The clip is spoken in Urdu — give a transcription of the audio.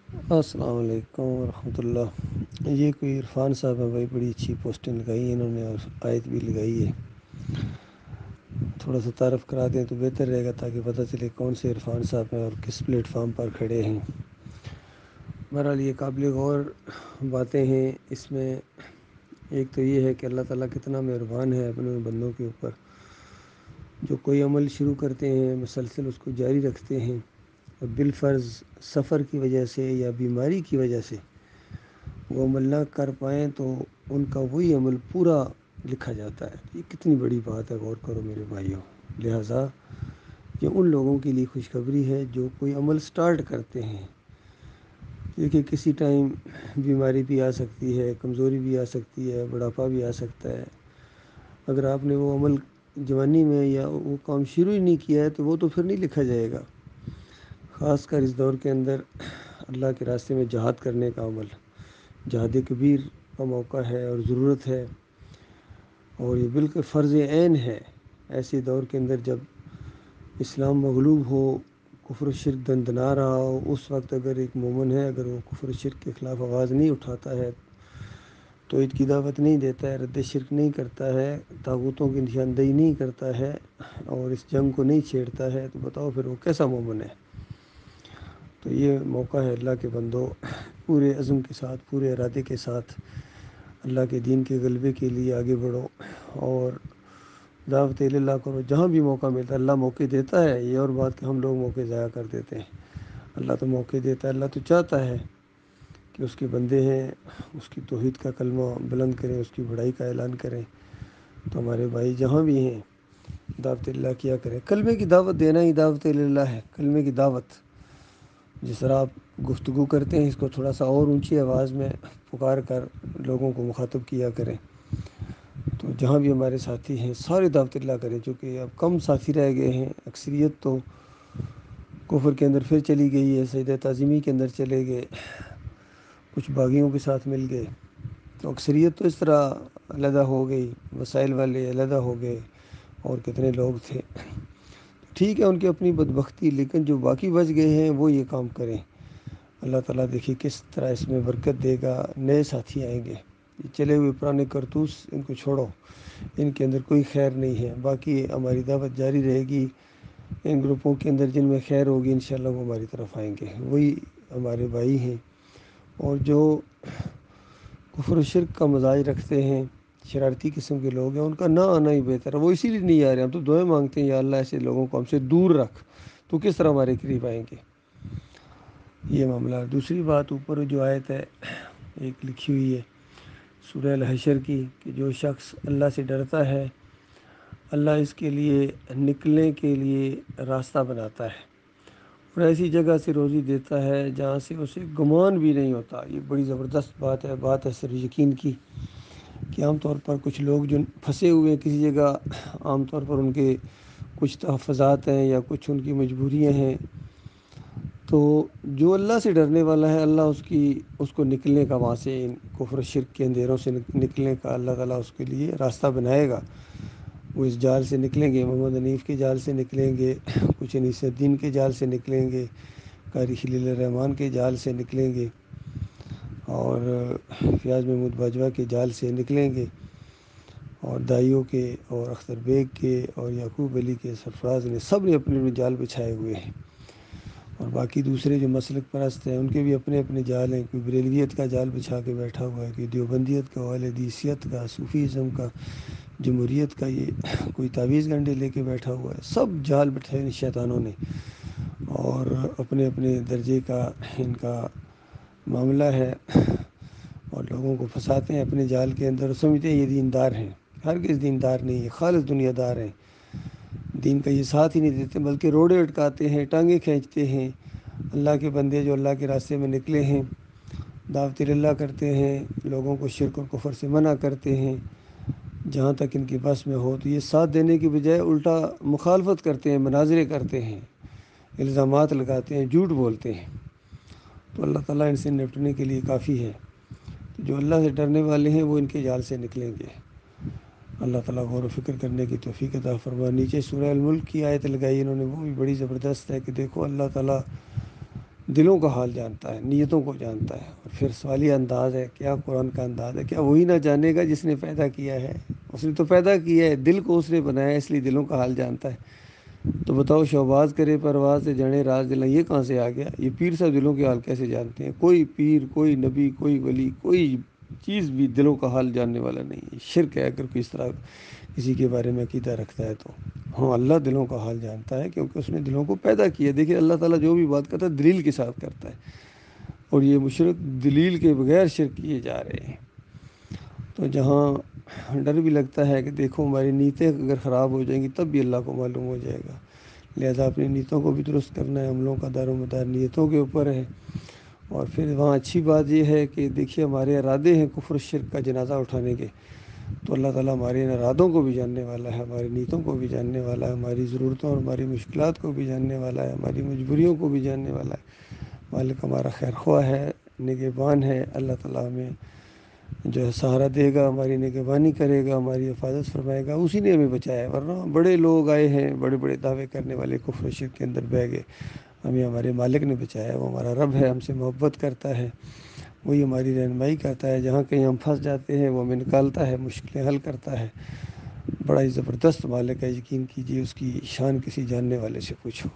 السلام علیکم ورحمۃ اللہ۔ یہ کوئی عرفان صاحب ہیں بھائی، بڑی اچھی پوسٹیں لگائی ہیں انہوں نے اور آیت بھی لگائی ہے۔ تھوڑا سا تعارف کرا دیں تو بہتر رہے گا تاکہ پتہ چلے کون سے عرفان صاحب ہیں اور کس پلیٹ فارم پر کھڑے ہیں۔ بہرحال یہ قابل غور باتیں ہیں۔ اس میں ایک تو یہ ہے کہ اللہ تعالیٰ کتنا مہربان ہے اپنے بندوں کے اوپر، جو کوئی عمل شروع کرتے ہیں مسلسل اس کو جاری رکھتے ہیں، اور بالفرض سفر کی وجہ سے یا بیماری کی وجہ سے وہ عمل نہ کر پائیں تو ان کا وہی عمل پورا لکھا جاتا ہے۔ یہ کتنی بڑی بات ہے، غور کرو میرے بھائیوں۔ لہٰذا یہ ان لوگوں کے لیے خوشخبری ہے جو کوئی عمل سٹارٹ کرتے ہیں، کیونکہ کسی ٹائم بیماری بھی آ سکتی ہے، کمزوری بھی آ سکتی ہے، بڑھاپا بھی آ سکتا ہے۔ اگر آپ نے وہ عمل جوانی میں یا وہ کام شروع ہی نہیں کیا ہے تو وہ تو پھر نہیں لکھا جائے گا۔ خاص کر اس دور کے اندر اللہ کے راستے میں جہاد کرنے کا عمل جہاد کبیر کا موقع ہے اور ضرورت ہے، اور یہ بالکل فرض عین ہے۔ ایسے دور کے اندر جب اسلام مغلوب ہو، کفر و شرک دندنا رہا ہو، اس وقت اگر ایک مومن ہے، اگر وہ کفر و شرک کے خلاف آواز نہیں اٹھاتا ہے، توحید کی دعوت نہیں دیتا ہے، رد شرک نہیں کرتا ہے، طاغوتوں کی نشاندہی نہیں کرتا ہے، اور اس جنگ کو نہیں چھیڑتا ہے، تو بتاؤ پھر وہ کیسا مومن ہے؟ تو یہ موقع ہے اللہ کے بندوں، پورے عزم کے ساتھ، پورے ارادے کے ساتھ اللہ کے دین کے غلبے کے لیے آگے بڑھو اور دعوت اللہ کرو۔ جہاں بھی موقع ملتا ہے اللہ موقع دیتا ہے، یہ اور بات کہ ہم لوگ موقع ضائع کر دیتے ہیں۔ اللہ تو موقع دیتا ہے، اللہ تو چاہتا ہے کہ اس کے بندے ہیں اس کی توحید کا کلمہ بلند کریں، اس کی بڑائی کا اعلان کریں۔ تو ہمارے بھائی جہاں بھی ہیں دعوت اللہ کیا کریں۔ کلمے کی دعوت دینا ہی دعوت اللہ ہے، کلمے کی دعوت۔ جس طرح آپ گفتگو کرتے ہیں، اس کو تھوڑا سا اور اونچی آواز میں پکار کر لوگوں کو مخاطب کیا کریں۔ تو جہاں بھی ہمارے ساتھی ہیں سارے دعوت اللہ کریں، چونکہ اب کم ساتھی رہ گئے ہیں، اکثریت تو کفر کے اندر پھر چلی گئی ہے، سجدہ تعظیمی کے اندر چلے گئے، کچھ باغیوں کے ساتھ مل گئے، تو اکثریت تو اس طرح علیحدہ ہو گئی، وسائل والے علیحدہ ہو گئے، اور کتنے لوگ تھے۔ ٹھیک ہے ان کی اپنی بدبختی، لیکن جو باقی بچ گئے ہیں وہ یہ کام کریں۔ اللہ تعالیٰ دیکھیے کس طرح اس میں برکت دے گا، نئے ساتھی آئیں گے۔ یہ چلے ہوئے پرانے کرتوس ان کو چھوڑو، ان کے اندر کوئی خیر نہیں ہے۔ باقی ہماری دعوت جاری رہے گی، ان گروپوں کے اندر جن میں خیر ہوگی انشاءاللہ وہ ہماری طرف آئیں گے، وہی ہمارے بھائی ہیں۔ اور جو کفر و شرک کا مزاج رکھتے ہیں، شرارتی قسم کے لوگ ہیں، ان کا نہ آنا ہی بہتر ہے۔ وہ اسی لیے نہیں آ رہے، ہم تو دعائیں مانگتے ہیں یا اللہ ایسے لوگوں کو ہم سے دور رکھ، تو کس طرح ہمارے قریب آئیں گے؟ یہ معاملہ۔ دوسری بات، اوپر جو آیت ہے ایک لکھی ہوئی ہے سورہ الحشر کی، کہ جو شخص اللہ سے ڈرتا ہے اللہ اس کے لیے نکلنے کے لیے راستہ بناتا ہے، اور ایسی جگہ سے روزی دیتا ہے جہاں سے اسے گمان بھی نہیں ہوتا۔ یہ بڑی زبردست بات ہے سر یقین کی، کہ عام طور پر کچھ لوگ جو پھنسے ہوئے ہیں کسی جگہ، عام طور پر ان کے کچھ تحفظات ہیں یا کچھ ان کی مجبوریاں ہیں، تو جو اللہ سے ڈرنے والا ہے اللہ اس کو نکلنے کا، وہاں سے کفر و شرک کے اندھیروں سے نکلنے کا اللہ تعالیٰ اس کے لیے راستہ بنائے گا۔ وہ اس جال سے نکلیں گے، محمد حنیف کے جال سے نکلیں گے، کچھ انیس الدین کے جال سے نکلیں گے، قاری خلیل الرحمن کے جال سے نکلیں گے، اور فیاض محمود باجوہ کے جال سے نکلیں گے، اور دائیوں کے اور اختر بیگ کے اور یعقوب علی کے سرفراز نے سب نے اپنے اپنے جال بچھائے ہوئے ہیں، اور باقی دوسرے جو مسلک پرست ہیں ان کے بھی اپنے اپنے جال ہیں۔ کوئی بریلویت کا جال بچھا کے بیٹھا ہوا ہے، کوئی دیوبندیت کا، اہل حدیثیت کا، صوفیزم کا، جمہوریت کا، یہ کوئی تعویذ گنڈے لے کے بیٹھا ہوا ہے۔ سب جال بٹھائے ان شیطانوں نے، اور اپنے اپنے درجے کا ان کا معاملہ ہے، اور لوگوں کو پھنساتے ہیں اپنے جال کے اندر، سمجھتے ہیں یہ دیندار ہیں۔ ہرگز دیندار نہیں ہے، خالص دنیا دار ہیں، دین کا یہ ساتھ ہی نہیں دیتے، بلکہ روڑے اٹکاتے ہیں، ٹانگیں کھینچتے ہیں۔ اللہ کے بندے جو اللہ کے راستے میں نکلے ہیں، دعوت اللہ کرتے ہیں، لوگوں کو شرک و کفر سے منع کرتے ہیں جہاں تک ان کی بس میں ہو، تو یہ ساتھ دینے کی بجائے الٹا مخالفت کرتے ہیں، مناظرے کرتے ہیں، الزامات لگاتے ہیں، جھوٹ بولتے ہیں۔ تو اللہ تعالیٰ ان سے نپٹنے کے لیے کافی ہے۔ جو اللہ سے ڈرنے والے ہیں وہ ان کے جال سے نکلیں گے۔ اللہ تعالیٰ غور و فکر کرنے کی توفیق عطا فرمائے۔ نیچے سورہ الملک کی آیت لگائی انہوں نے، وہ بھی بڑی زبردست ہے، کہ دیکھو اللہ تعالیٰ دلوں کا حال جانتا ہے، نیتوں کو جانتا ہے۔ اور پھر سوالیہ انداز ہے، کیا قرآن کا انداز ہے، کیا وہی نہ جانے گا جس نے پیدا کیا ہے؟ اس نے تو پیدا کیا ہے، دل کو اس نے بنایا ہے، اس لیے دلوں کا حال جانتا ہے۔ تو بتاؤ، شہباز کرے پرواز سے جڑے راز دل، یہ کہاں سے آ گیا؟ یہ پیر صاحب دلوں کے حال کیسے جانتے ہیں؟ کوئی پیر، کوئی نبی، کوئی ولی، کوئی چیز بھی دلوں کا حال جاننے والا نہیں ہے۔ شرک ہے اگر کوئی اس طرح کسی کے بارے میں عقیدہ رکھتا ہے تو۔ ہاں، اللہ دلوں کا حال جانتا ہے کیونکہ اس نے دلوں کو پیدا کیا۔ دیکھیے اللہ تعالیٰ جو بھی بات کرتا ہے دلیل کے ساتھ کرتا ہے، اور یہ مشرک دلیل کے بغیر شرک کیے جا رہے ہیں۔ تو جہاں ڈر بھی لگتا ہے کہ دیکھو ہماری نیتیں اگر خراب ہو جائیں گی تب بھی اللہ کو معلوم ہو جائے گا، لہذا اپنی نیتوں کو بھی درست کرنا ہے۔ عملوں کا دار و مدار نیتوں کے اوپر ہے۔ اور پھر وہاں اچھی بات یہ ہے کہ دیکھیے ہمارے ارادے ہیں کفر و شرک کا جنازہ اٹھانے کے، تو اللہ تعالیٰ ہمارے ان ارادوں کو بھی جاننے والا ہے، ہماری نیتوں کو بھی جاننے والا ہے، ہماری ضرورتوں اور ہماری مشکلات کو بھی جاننے والا ہے، ہماری مجبوریوں کو بھی جاننے والا ہے۔ مالک ہمارا خیر خواہ ہے، نگہبان ہے۔ اللہ تعالیٰ ہمیں جو ہے سہارا دے گا، ہماری نگہبانی کرے گا، ہماری حفاظت فرمائے گا، اسی نے ہمیں بچایا ہے۔ ورنہ بڑے لوگ آئے ہیں، بڑے بڑے دعوے کرنے والے کفر و شرک کے اندر بہ گئے، ہمیں ہمارے مالک نے بچایا ہے۔ وہ ہمارا رب ہے، ہم سے محبت کرتا ہے، وہی ہماری رہنمائی کرتا ہے، جہاں کہیں ہم پھنس جاتے ہیں وہ ہمیں نکالتا ہے، مشکلیں حل کرتا ہے۔ بڑا ہی زبردست مالک ہے، یقین کیجیے، اس کی شان کسی جاننے والے سے پوچھو۔